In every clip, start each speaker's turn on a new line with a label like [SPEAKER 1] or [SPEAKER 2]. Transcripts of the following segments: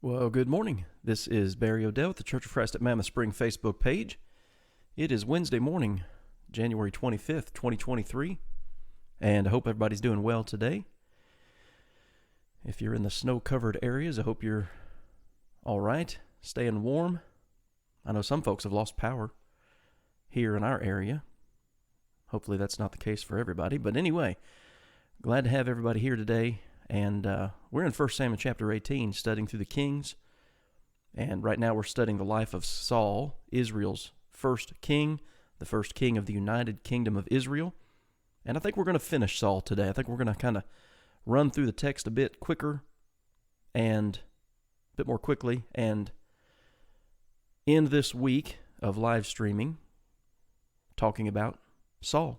[SPEAKER 1] Well, good morning. This is Barry Odell with the Church of Christ at Mammoth Spring Facebook page. It is Wednesday morning, January 25th, 2023, and I hope everybody's doing well today. If you're in the snow-covered areas, I hope you're all right, staying warm. I know some folks have lost power here in our area. Hopefully that's not the case for everybody, but anyway, glad to have everybody here today. And we're in 1 Samuel chapter 18, studying through the kings. And right now we're studying the life of Saul, Israel's first king, the first king of the United Kingdom of Israel. And I think we're going to finish Saul today. I think we're going to kind of run through the text a bit quicker and a bit more quickly and end this week of live streaming talking about Saul.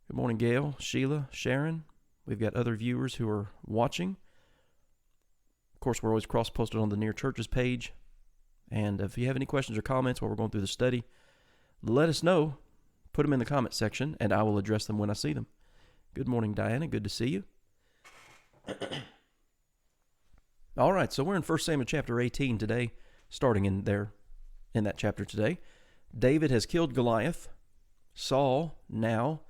[SPEAKER 1] Good morning, Gail, Sheila, Sharon. We've got other viewers who are watching. Of course, we're always cross-posted on the Near Churches page. And if you have any questions or comments while we're going through the study, let us know. Put them in the comment section, and I will address them when I see them. Good morning, Diana. Good to see you. All right, so we're in 1 Samuel chapter 18 today, starting in that chapter today. David has killed Goliath. Saul now...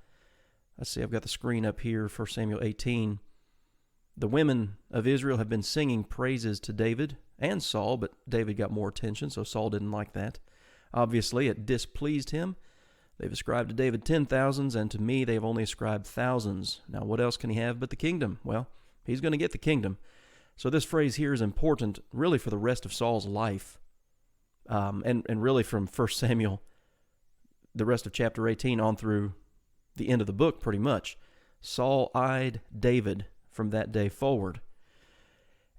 [SPEAKER 1] Let's see, I've got the screen up here, 1 Samuel 18. The women of Israel have been singing praises to David and Saul, but David got more attention, so Saul didn't like that. Obviously, it displeased him. They've ascribed to David 10,000s, and to me they have only ascribed thousands. Now, what else can he have but the kingdom? Well, he's going to get the kingdom. So this phrase here is important, really, for the rest of Saul's life, and really from 1 Samuel, the rest of chapter 18 on through the end of the book, pretty much. Saul eyed David from that day forward.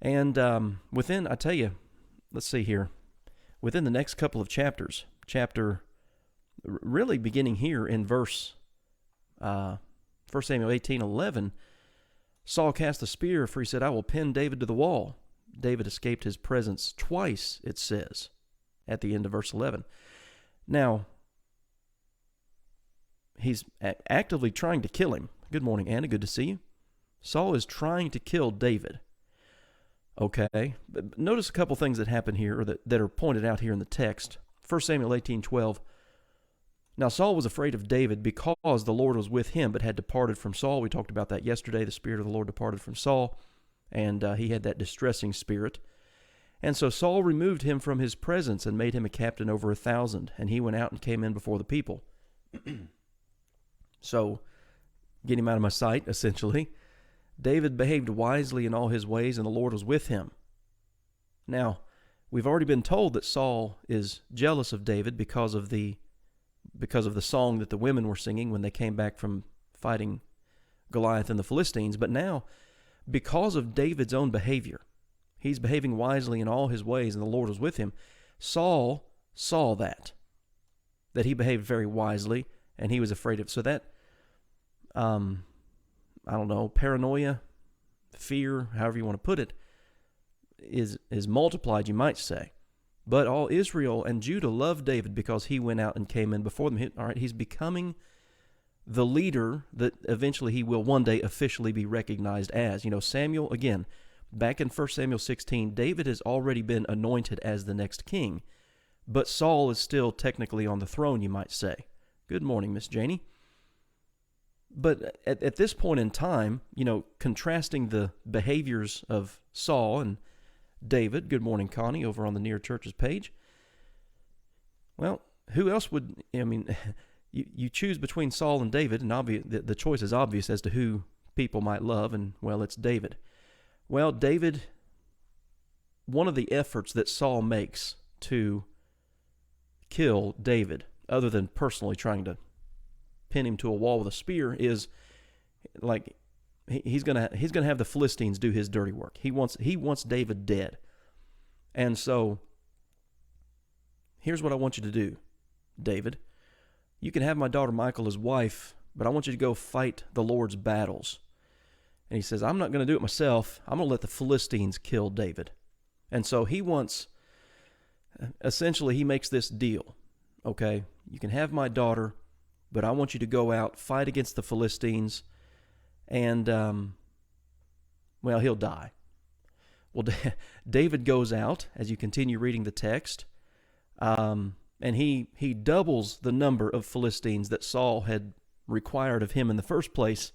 [SPEAKER 1] And within the next couple of chapters, really beginning here in verse 1 Samuel 18:11, Saul cast the spear, for he said, I will pin David to the wall. David escaped his presence twice, it says, at the end of verse 11. Now, he's actively trying to kill him. Good morning, Anna. Good to see you. Saul is trying to kill David. Okay. But notice a couple things that happen here, or that are pointed out here in the text. 1 Samuel 18:12. Now Saul was afraid of David because the Lord was with him, but had departed from Saul. We talked about that yesterday. The Spirit of the Lord departed from Saul, and he had that distressing spirit. And so Saul removed him from his presence and made him a captain over 1,000. And he went out and came in before the people. So, get him out of my sight, essentially. David behaved wisely in all his ways, and the Lord was with him. Now, we've already been told that Saul is jealous of David because of the song that the women were singing when they came back from fighting Goliath and the Philistines. But now, because of David's own behavior, he's behaving wisely in all his ways, and the Lord was with him. Saul saw that he behaved very wisely, and he was afraid of. So that, paranoia, fear, however you want to put it, is multiplied, you might say. But all Israel and Judah loved David because he went out and came in before them. All right, he's becoming the leader that eventually he will one day officially be recognized as. Samuel, again, back in 1 Samuel 16, David has already been anointed as the next king, but Saul is still technically on the throne, you might say. Good morning, Miss Janie. But at this point in time, contrasting the behaviors of Saul and David, good morning, Connie, over on the Near Churches page. Well, who else would, you choose between Saul and David, and the choice is obvious as to who people might love, and, well, it's David. Well, David, one of the efforts that Saul makes to kill David, other than personally trying to pin him to a wall with a spear, is like he's gonna have the Philistines do his dirty work. He wants David dead. And so here's what I want you to do, David. You can have my daughter Michal as wife, but I want you to go fight the Lord's battles. And he says, I'm not going to do it myself. I'm going to let the Philistines kill David. And so he makes this deal. Okay, you can have my daughter, but I want you to go out, fight against the Philistines, and, he'll die. Well, David goes out, as you continue reading the text, and he doubles the number of Philistines that Saul had required of him in the first place.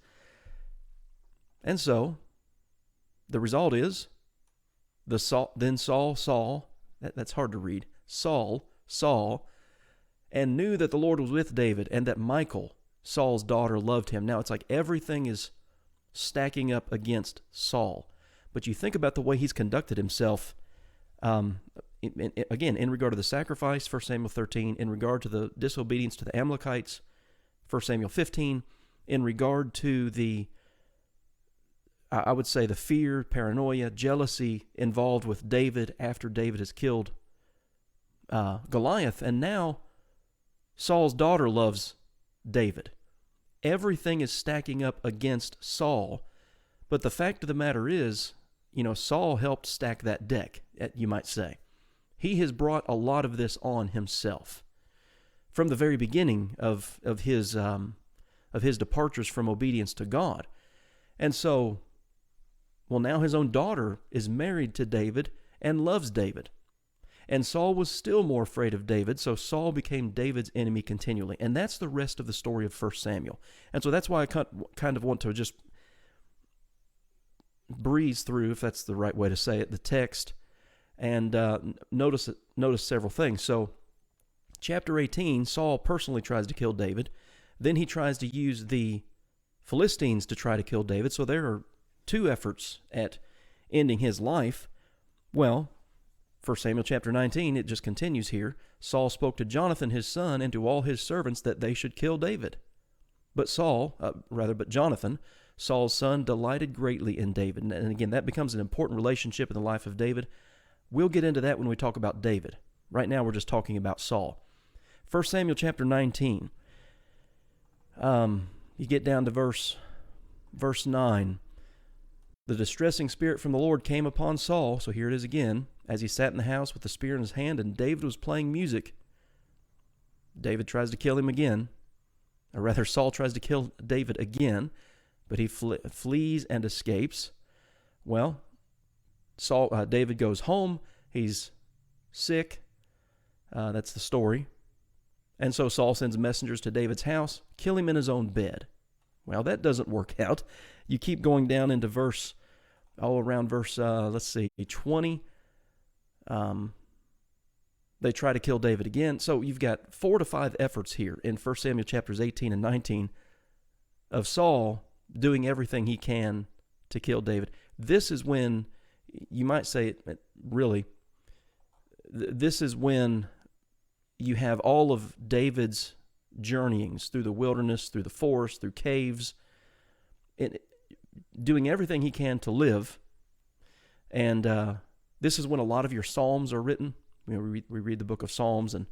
[SPEAKER 1] And so, the result is, Saul, that's hard to read, Saul saw and knew that the Lord was with David and that Michal, Saul's daughter, loved him. Now, it's like everything is stacking up against Saul. But you think about the way he's conducted himself, again, in regard to the sacrifice, 1 Samuel 13, in regard to the disobedience to the Amalekites, 1 Samuel 15, in regard to the, I would say, the fear, paranoia, jealousy involved with David after David has killed Goliath, and now Saul's daughter loves David. Everything is stacking up against Saul, but the fact of the matter is, Saul helped stack that deck, you might say. He has brought a lot of this on himself from the very beginning of his departures from obedience to God. And so, now his own daughter is married to David and loves David. And Saul was still more afraid of David, so Saul became David's enemy continually. And that's the rest of the story of 1 Samuel. And so that's why I kind of want to just breeze through, if that's the right way to say it, the text, and notice several things. So, chapter 18, Saul personally tries to kill David. Then he tries to use the Philistines to try to kill David. So there are two efforts at ending his life. Well, 1 Samuel chapter 19, it just continues here. Saul spoke to Jonathan his son and to all his servants that they should kill David. But Jonathan, Saul's son, delighted greatly in David. And again, that becomes an important relationship in the life of David. We'll get into that when we talk about David. Right now, we're just talking about Saul. 1 Samuel chapter 19. You get down to verse 9. The distressing spirit from the Lord came upon Saul, so here it is again, as he sat in the house with the spear in his hand, and David was playing music. David tries to kill him again, or rather Saul tries to kill David again, but he flees and escapes. Well, David goes home, he's sick, that's the story. And so Saul sends messengers to David's house, kill him in his own bed. Well, that doesn't work out. You keep going down into verse 20. They try to kill David again. So you've got 4 to 5 efforts here in 1 Samuel chapters 18 and 19 of Saul doing everything he can to kill David. This is when, you might say, really, this is when you have all of David's journeyings through the wilderness, through the forest, through caves, doing everything he can to live. And this is when a lot of your Psalms are written. We read the book of Psalms, and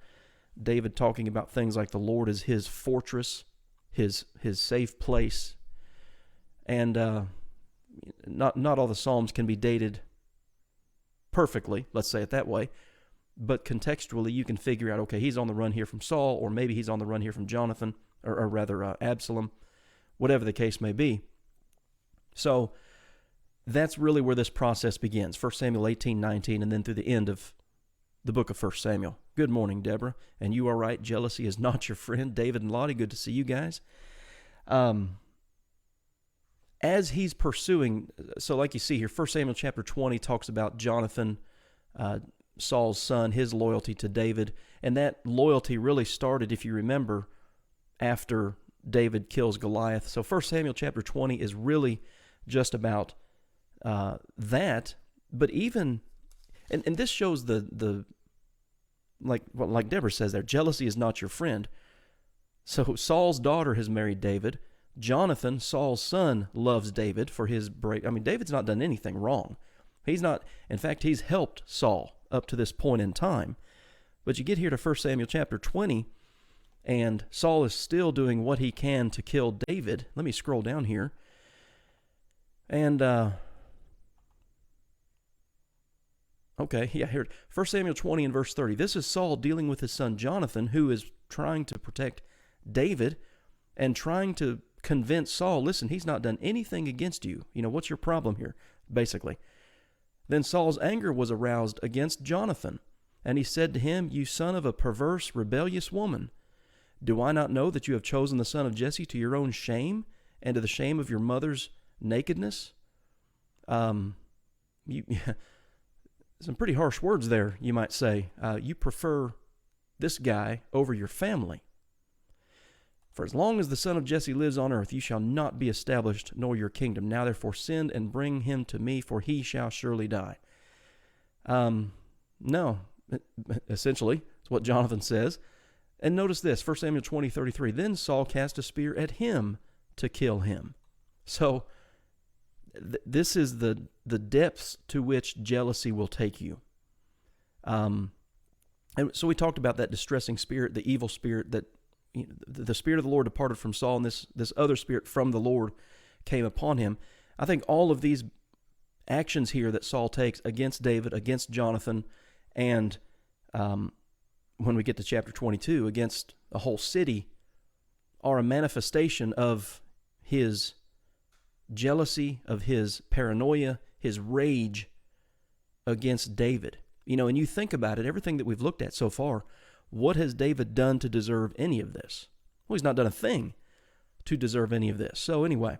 [SPEAKER 1] David talking about things like the Lord is his fortress, his safe place. And not all the Psalms can be dated perfectly, let's say it that way. But contextually, you can figure out, okay, he's on the run here from Saul, or maybe he's on the run here from Jonathan, or rather Absalom, whatever the case may be. So that's really where this process begins, 1 Samuel 18, 19, and then through the end of the book of 1 Samuel. Good morning, Deborah. And you are right, jealousy is not your friend. David and Lottie, good to see you guys. As he's pursuing, so like you see here, 1 Samuel chapter 20 talks about Jonathan, Saul's son, his loyalty to David. And that loyalty really started, if you remember, after David kills Goliath. So 1 Samuel chapter 20 is really just about that. But even, and this shows the like Deborah says there, jealousy is not your friend. So Saul's daughter has married David. Jonathan, Saul's son, loves David for his brave. I mean, David's not done anything wrong. He's not, in fact, he's helped Saul up to this point in time. But you get here to 1 Samuel chapter 20, and Saul is still doing what he can to kill David. Let me scroll down here. And, here, 1 Samuel 20 and verse 30. This is Saul dealing with his son Jonathan, who is trying to protect David and trying to convince Saul, listen, he's not done anything against you. What's your problem here, basically? Then Saul's anger was aroused against Jonathan, and he said to him, You son of a perverse, rebellious woman, do I not know that you have chosen the son of Jesse to your own shame, and to the shame of your mother's nakedness? Some pretty harsh words there, you might say. You prefer this guy over your family. For as long as the son of Jesse lives on earth, you shall not be established, nor your kingdom. Now therefore send and bring him to me, for he shall surely die. No, essentially, it's what Jonathan says. And notice this, 1 Samuel 20:33. Then Saul cast a spear at him to kill him. So this is the depths to which jealousy will take you. And so we talked about that distressing spirit, the evil spirit that the Spirit of the Lord departed from Saul, and this other spirit from the Lord came upon him. I think all of these actions here that Saul takes against David, against Jonathan, and when we get to chapter 22, against a whole city, are a manifestation of his jealousy, of his paranoia, his rage against David. And you think about it, everything that we've looked at so far, what has David done to deserve any of this? Well, he's not done a thing to deserve any of this. So anyway,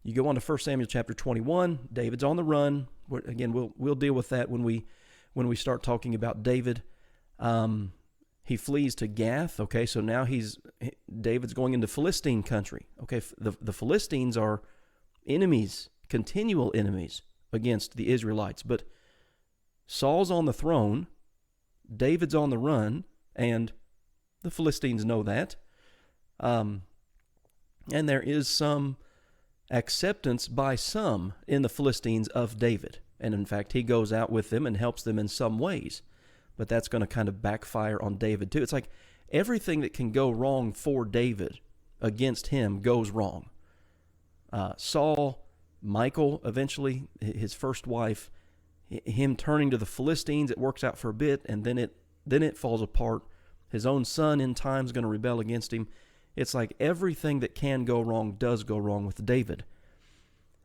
[SPEAKER 1] you go on to 1 Samuel chapter 21. David's on the run. Again, we'll deal with that when we start talking about David. He flees to Gath. Okay, so now David's going into Philistine country. Okay, the Philistines are enemies, continual enemies against the Israelites. But Saul's on the throne. David's on the run. And the Philistines know that. And there is some acceptance by some in the Philistines of David. And in fact, he goes out with them and helps them in some ways. But that's going to kind of backfire on David too. It's like everything that can go wrong for David against him goes wrong. Saul, Michal, eventually, his first wife, him turning to the Philistines, it works out for a bit, and then it falls apart. His own son in time is going to rebel against him. It's like everything that can go wrong does go wrong with David.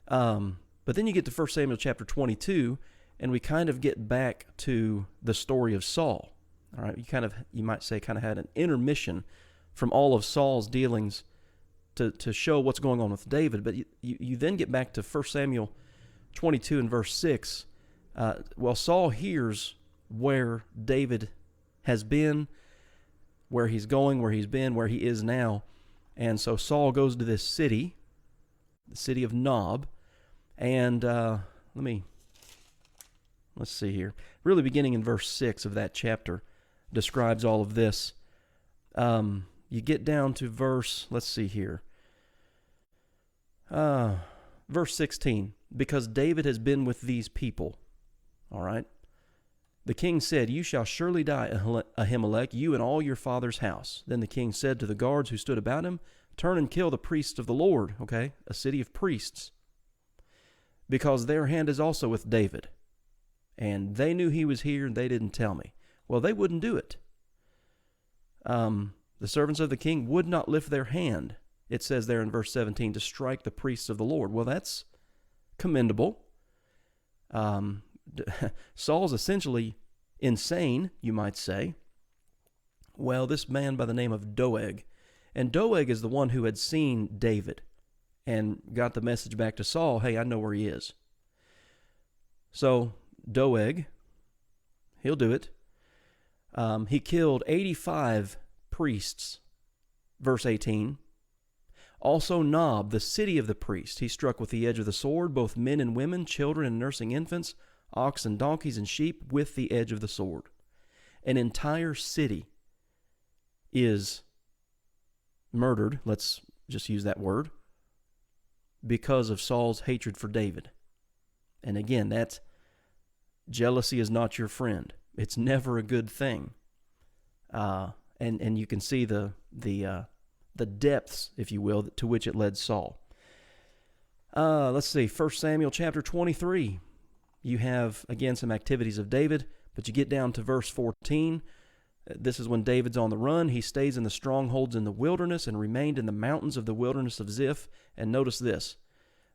[SPEAKER 1] But then you get to 1 Samuel chapter 22, and we kind of get back to the story of Saul. All right, you might say, kind of had an intermission from all of Saul's dealings to show what's going on with David. But you then get back to 1 Samuel 22 and verse 6. Saul hears where David has been, where he's going, where he's been, where he is now. And so Saul goes to this city, the city of Nob, and let's see here. Really beginning in verse 6 of that chapter describes all of this. You get down to verse 16. Because David has been with these people. All right. The king said, You shall surely die, Ahimelech, you and all your father's house. Then the king said to the guards who stood about him, Turn and kill the priests of the Lord, okay, a city of priests, because their hand is also with David. And they knew he was here, and they didn't tell me. Well, they wouldn't do it. The servants of the king would not lift their hand, it says there in verse 17, to strike the priests of the Lord. Well, that's commendable. Saul's essentially insane, you might say. Well, this man by the name of Doeg, and Doeg is the one who had seen David and got the message back to Saul, hey, I know where he is. So Doeg, he'll do it. He killed 85 priests, verse 18. Also Nob, the city of the priests, he struck with the edge of the sword, both men and women, children and nursing infants, ox and donkeys and sheep with the edge of the sword. An entire city is murdered, let's just use that word, because of Saul's hatred for David. And again, that's jealousy is not your friend. It's never a good thing. And you can see the depths, if you will, to which it led Saul. Let's see, 1 Samuel chapter 23. You have, again, some activities of David, but you get down to verse 14. This is when David's on the run. He stays in the strongholds in the wilderness and remained in the mountains of the wilderness of Ziph. And notice this,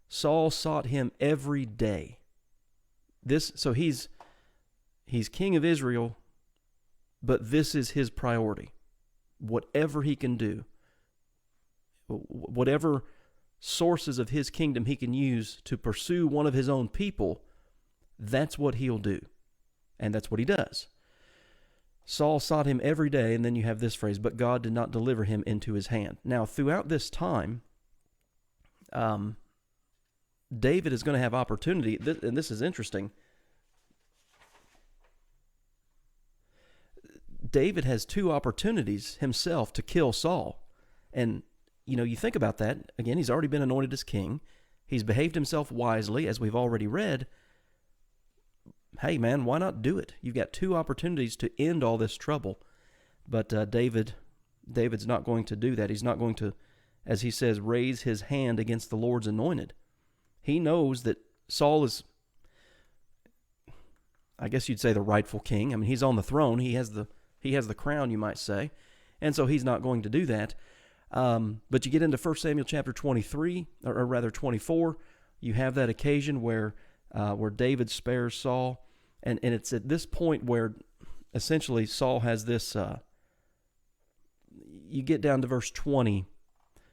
[SPEAKER 1] Saul sought him every day. So he's king of Israel, but this is his priority. Whatever he can do, whatever sources of his kingdom he can use to pursue one of his own people, that's what he'll do. And that's what he does. Saul sought him every day, and then you have this phrase, but God did not deliver him into his hand. Now, throughout this time, David is going to have opportunity, and this is interesting. David has two opportunities himself to kill Saul. And, you think about that. Again, he's already been anointed as king. He's behaved himself wisely, as we've already read. Hey, man, why not do it? You've got two opportunities to end all this trouble. But David's not going to do that. He's not going to, as he says, raise his hand against the Lord's anointed. He knows that Saul is, I guess you'd say, the rightful king. I mean, he's on the throne. He has the crown, you might say. And so he's not going to do that. But you get into 1 Samuel chapter 23, or rather 24, you have that occasion where David spares Saul. And it's at this point where essentially Saul has this, you get down to verse 20.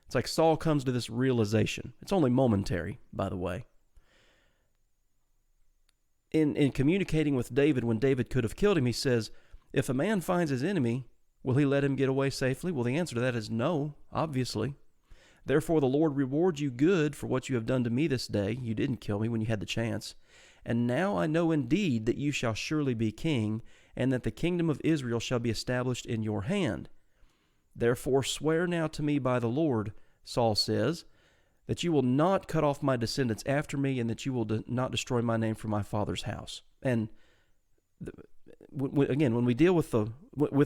[SPEAKER 1] It's like Saul comes to this realization. It's only momentary, by the way. In communicating with David, when David could have killed him, he says, if a man finds his enemy, will he let him get away safely? Well, the answer to that is no, obviously. Therefore, the Lord reward you good for what you have done to me this day. You didn't kill me when you had the chance. And now I know indeed that you shall surely be king, and that the kingdom of Israel shall be established in your hand. Therefore swear now to me by the Lord, Saul says, that you will not cut off my descendants after me, and that you will not destroy my name from my father's house. And again, when we deal with the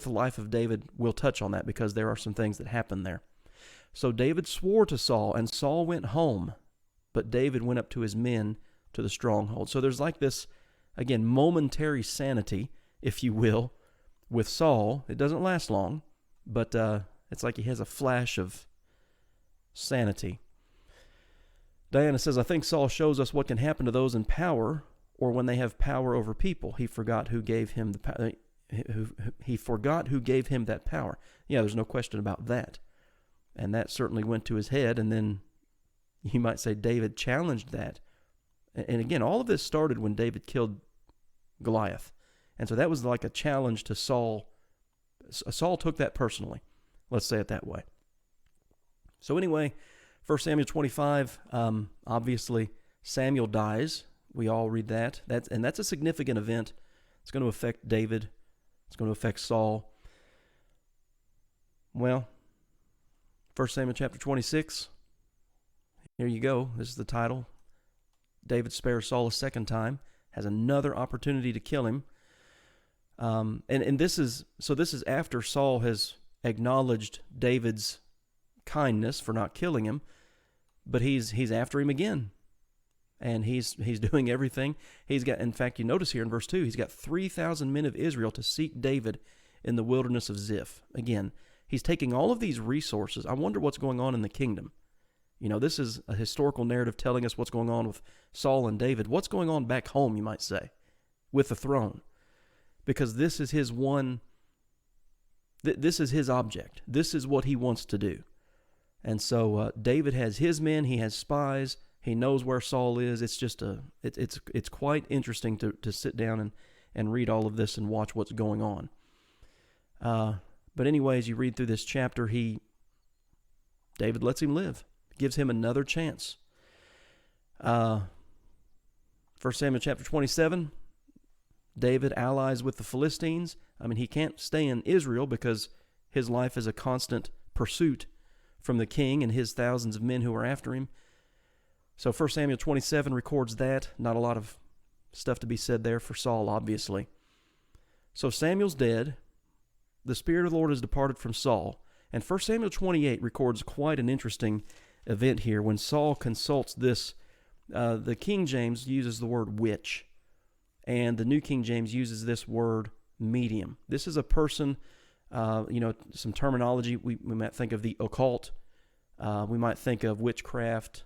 [SPEAKER 1] life of David, we'll touch on that because there are some things that happen there. So David swore to Saul, and Saul went home, but David went up to his men to the stronghold. So there's like this, again, momentary sanity, if you will, with Saul. It doesn't last long, but it's like he has a flash of sanity. Diana says, I think Saul shows us what can happen to those in power, or when they have power over people. He forgot who gave him he forgot who gave him that power. Yeah, there's no question about that. And that certainly went to his head, and then you might say David challenged that. And again, all of this started when David killed Goliath. And so that was like a challenge to Saul. Saul took that personally. Let's say it that way. So anyway, 1 Samuel 25, obviously Samuel dies. We all read that. That's a significant event. It's going to affect David. It's going to affect Saul. Well, 1 Samuel chapter 26. Here you go. This is the title. David spares Saul a second time, has another opportunity to kill him. And this is after Saul has acknowledged David's kindness for not killing him, but he's after him again. And he's doing everything. He's got, in fact, you notice here in verse 2, he's got 3,000 men of Israel to seek David in the wilderness of Ziph. Again, he's taking all of these resources. I wonder what's going on in the kingdom. This is a historical narrative telling us what's going on with Saul and David. What's going on back home, you might say, with the throne? Because this is his this is his object. This is what he wants to do. And so David has his men. He has spies. He knows where Saul is. It's just it's quite interesting to sit down and read all of this and watch what's going on. But anyways, you read through this chapter, David lets him live. Gives him another chance. 1 Samuel chapter 27, David allies with the Philistines. I mean, he can't stay in Israel because his life is a constant pursuit from the king and his thousands of men who are after him. So 1 Samuel 27 records that. Not a lot of stuff to be said there for Saul, obviously. So Samuel's dead. The Spirit of the Lord has departed from Saul. And 1 Samuel 28 records quite an interesting event here when Saul consults this. The King James uses the word witch, and the New King James uses this word medium. This is a person, some terminology. We might think of the occult. We might think of witchcraft,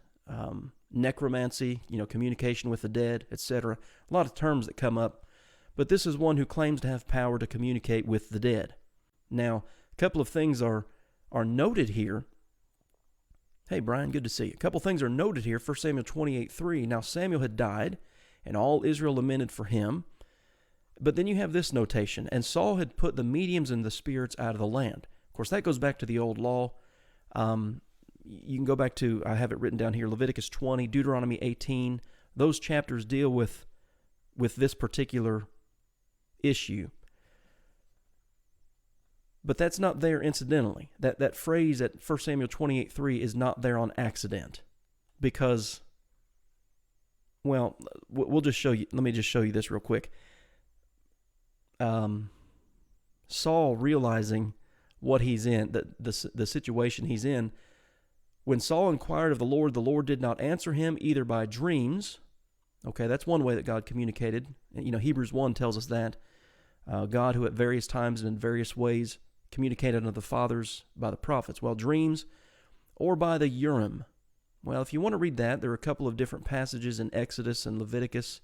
[SPEAKER 1] necromancy, communication with the dead, etc. A lot of terms that come up, but this is one who claims to have power to communicate with the dead. Now, a couple of things are noted here. Hey, Brian, good to see you. A couple of things are noted here. 1 Samuel 28:3. Now Samuel had died, and all Israel lamented for him. But then you have this notation, and Saul had put the mediums and the spirits out of the land. Of course, that goes back to the old law. You can go back to, I have it written down here, Leviticus 20, Deuteronomy 18. Those chapters deal with this particular issue. But that's not there incidentally. That phrase at 1 Samuel 28:3 is not there on accident. Because, well, we'll just show you. Let me just show you this real quick. Saul realizing what he's in, the situation he's in. When Saul inquired of the Lord did not answer him either by dreams. Okay, that's one way that God communicated. Hebrews 1 tells us that. God, who at various times and in various ways communicated unto the fathers by the prophets. Well, dreams or by the Urim. Well, if you want to read that, there are a couple of different passages in Exodus and Leviticus.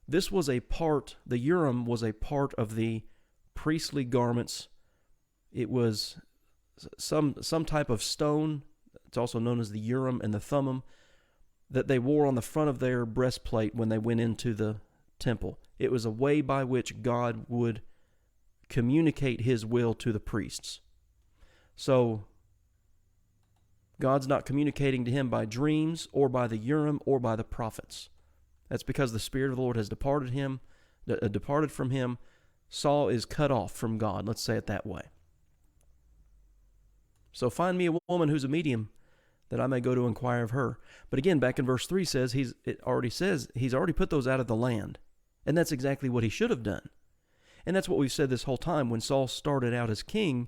[SPEAKER 1] This was a part, the Urim was a part of the priestly garments. It was some type of stone. It's also known as the Urim and the Thummim that they wore on the front of their breastplate when they went into the temple. It was a way by which God would communicate his will to the priests. So God's not communicating to him by dreams or by the Urim or by the prophets. That's because the Spirit of the Lord has departed from him. Saul is cut off from God. Let's say it that way. So find me a woman who's a medium, that I may go to inquire of her. But again, back in verse 3 it already says he's already put those out of the land. And that's exactly what he should have done. And that's what we've said this whole time. When Saul started out as king,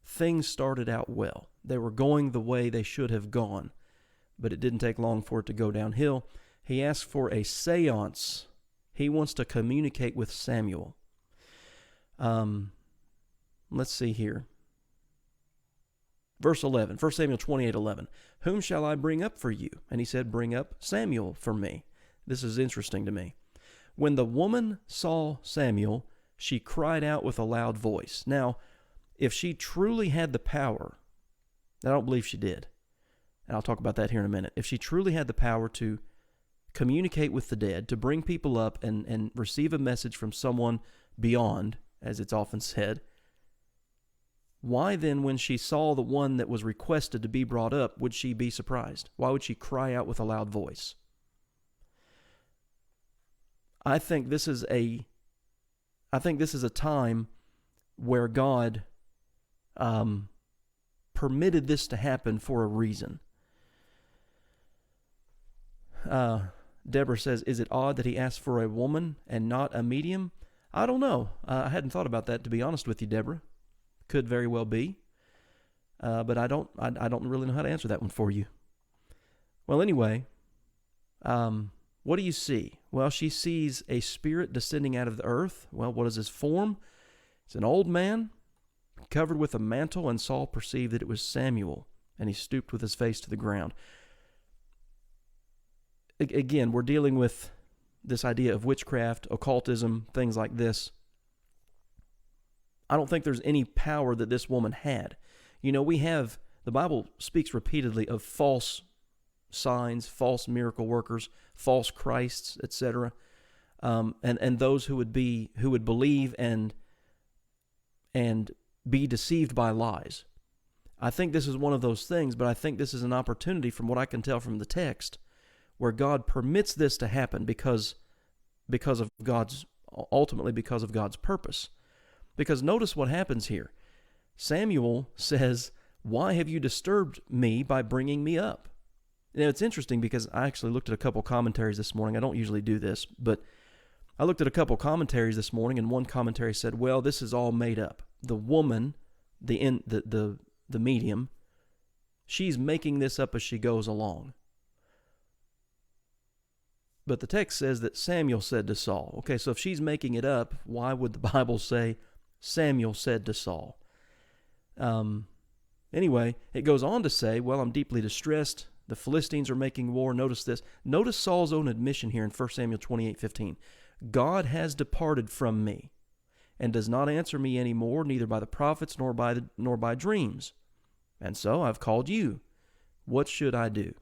[SPEAKER 1] things started out well. They were going the way they should have gone. But it didn't take long for it to go downhill. He asked for a seance. He wants to communicate with Samuel. Let's see here. Verse 11, 1 Samuel 28:11. Whom shall I bring up for you? And he said, bring up Samuel for me. This is interesting to me. When the woman saw Samuel, she cried out with a loud voice. Now, if she truly had the power, I don't believe she did, and I'll talk about that here in a minute. If she truly had the power to communicate with the dead, to bring people up and receive a message from someone beyond, as it's often said, why then, when she saw the one that was requested to be brought up, would she be surprised? Why would she cry out with a loud voice? I think this is a time where God permitted this to happen for a reason. Deborah says, is it odd that he asked for a woman and not a medium? I don't know. I hadn't thought about that, to be honest with you, Deborah. Could very well be. But I don't really know how to answer that one for you. Well, anyway, what do you see? Well, she sees a spirit descending out of the earth. Well, what is his form? It's an old man covered with a mantle, and Saul perceived that it was Samuel, and he stooped with his face to the ground. Again, we're dealing with this idea of witchcraft, occultism, things like this. I don't think there's any power that this woman had. The Bible speaks repeatedly of false signs, false miracle workers, false Christs, etc., and those who would believe and be deceived by lies. I think this is one of those things, but I think this is an opportunity, from what I can tell from the text, where God permits this to happen ultimately because of God's purpose. Because notice what happens here. Samuel says, why have you disturbed me by bringing me up? Now, it's interesting because I actually looked at a couple commentaries this morning. I don't usually do this, but I looked at a couple commentaries this morning, and one commentary said, well, this is all made up. The woman, the medium, she's making this up as she goes along. But the text says that Samuel said to Saul. Okay, so if she's making it up, why would the Bible say Samuel said to Saul? Anyway, it goes on to say, well, I'm deeply distressed The Philistines are making war. Notice this. Notice Saul's own admission here in 1 Samuel 28:15. God has departed from me, and does not answer me any more, neither by the prophets nor by dreams. And so I've called you. What should I do?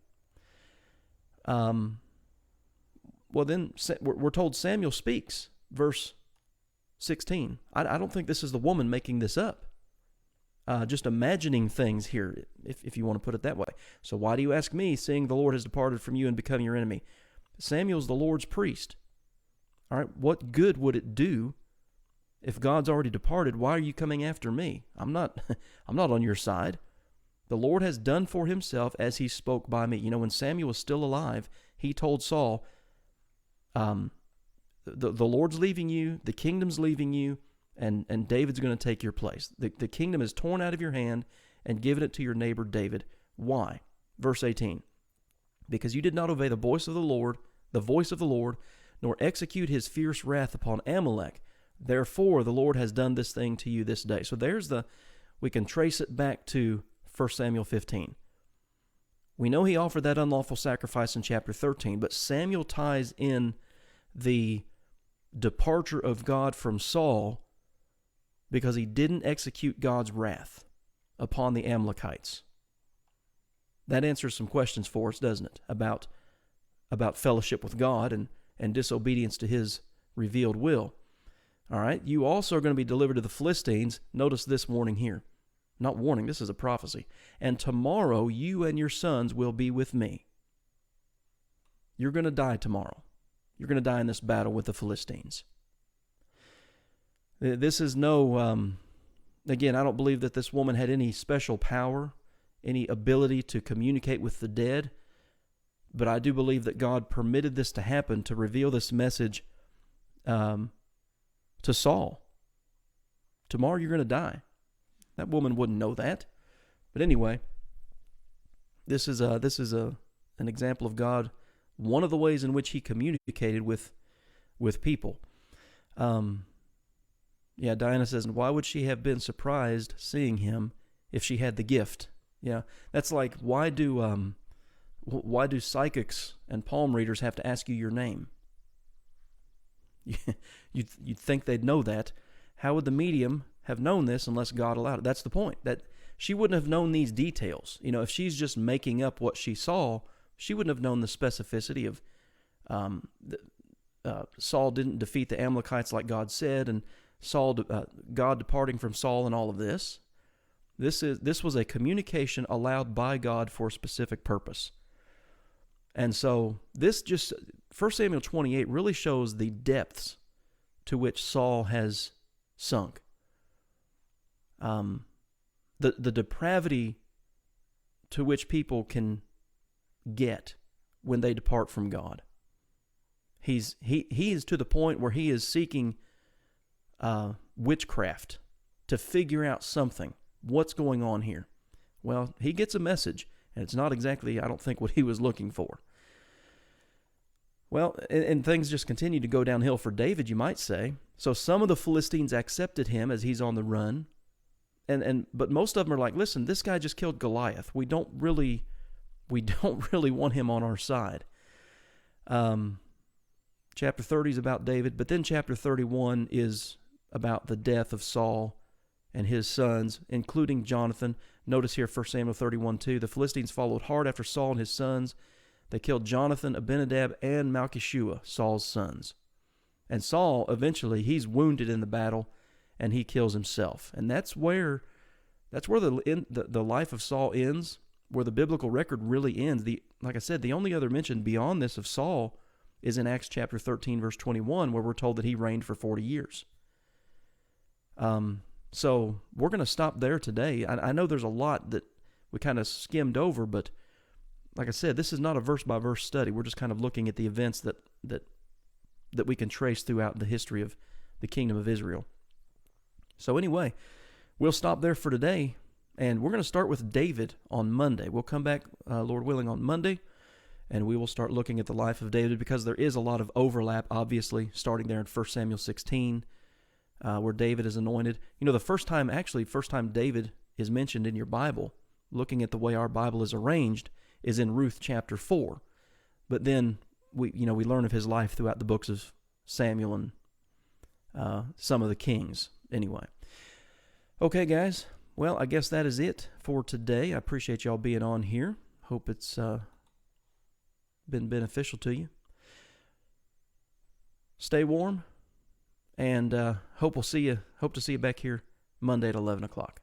[SPEAKER 1] Well, then we're told Samuel speaks. Verse 16. I don't think this is the woman making this up. Just imagining things here, if you want to put it that way. So why do you ask me, seeing the Lord has departed from you and become your enemy? Samuel's the Lord's priest. All right, what good would it do if God's already departed? Why are you coming after me? I'm not on your side. The Lord has done for himself as he spoke by me. You know, when Samuel was still alive, he told Saul, the Lord's leaving you, the kingdom's leaving you, and David's going to take your place. The kingdom is torn out of your hand and given it to your neighbor David. Why? Verse 18. Because you did not obey the voice of the Lord, nor execute his fierce wrath upon Amalek. Therefore, the Lord has done this thing to you this day. So we can trace it back to 1 Samuel 15. We know he offered that unlawful sacrifice in chapter 13, but Samuel ties in the departure of God from Saul because he didn't execute God's wrath upon the Amalekites. That answers some questions for us, doesn't it? About fellowship with God and disobedience to his revealed will. All right, you also are going to be delivered to the Philistines. Notice this warning here. Not warning, this is a prophecy. And tomorrow you and your sons will be with me. You're going to die tomorrow. You're going to die in this battle with the Philistines. This is again, I don't believe that this woman had any special power, any ability to communicate with the dead, but I do believe that God permitted this to happen to reveal this message to Saul. Tomorrow you're going to die. That woman wouldn't know that. But anyway, this is an example of God, one of the ways in which he communicated with people. Diana says, and why would she have been surprised seeing him if she had the gift? Yeah, that's like, why do psychics and palm readers have to ask you your name? You'd think they'd know that. How would the medium have known this unless God allowed it? That's the point. That she wouldn't have known these details. You know, if she's just making up what she saw, she wouldn't have known the specificity of Saul didn't defeat the Amalekites like God said, and God departing from Saul and all of this. This was a communication allowed by God for a specific purpose. And so this 1 Samuel 28 really shows the depths to which Saul has sunk. The depravity to which people can get when they depart from God. He is to the point where he is seeking witchcraft to figure out something. What's going on here? Well, he gets a message, and it's not exactly, I don't think, what he was looking for. Well, and things just continue to go downhill for David, you might say. So some of the Philistines accepted him as he's on the run, but most of them are like, listen, this guy just killed Goliath. We don't really want him on our side. Chapter 30 is about David, but then chapter 31 is about the death of Saul and his sons, including Jonathan. Notice here 1 Samuel 31:2, the Philistines followed hard after Saul and his sons. They killed Jonathan, Abinadab, and Malchishua, Saul's sons. And Saul, eventually, he's wounded in the battle, and he kills himself. And that's where the life of Saul ends, where the biblical record really ends. Like I said, the only other mention beyond this of Saul is in Acts chapter 13, verse 21, where we're told that he reigned for 40 years. So we're going to stop there today. I know there's a lot that we kind of skimmed over, but like I said, this is not a verse-by-verse study. We're just kind of looking at the events that we can trace throughout the history of the kingdom of Israel. So anyway, we'll stop there for today, and we're going to start with David on Monday. We'll come back, Lord willing, on Monday, and we will start looking at the life of David, because there is a lot of overlap, obviously, starting there in 1 Samuel 16, where David is anointed. You know, the first time David is mentioned in your Bible, looking at the way our Bible is arranged, is in Ruth chapter 4. But then we learn of his life throughout the books of Samuel and some of the kings. Anyway. Okay, guys. Well, I guess that is it for today. I appreciate y'all being on here. Hope it's been beneficial to you. Stay warm, and hope to see you back here Monday at 11 o'clock.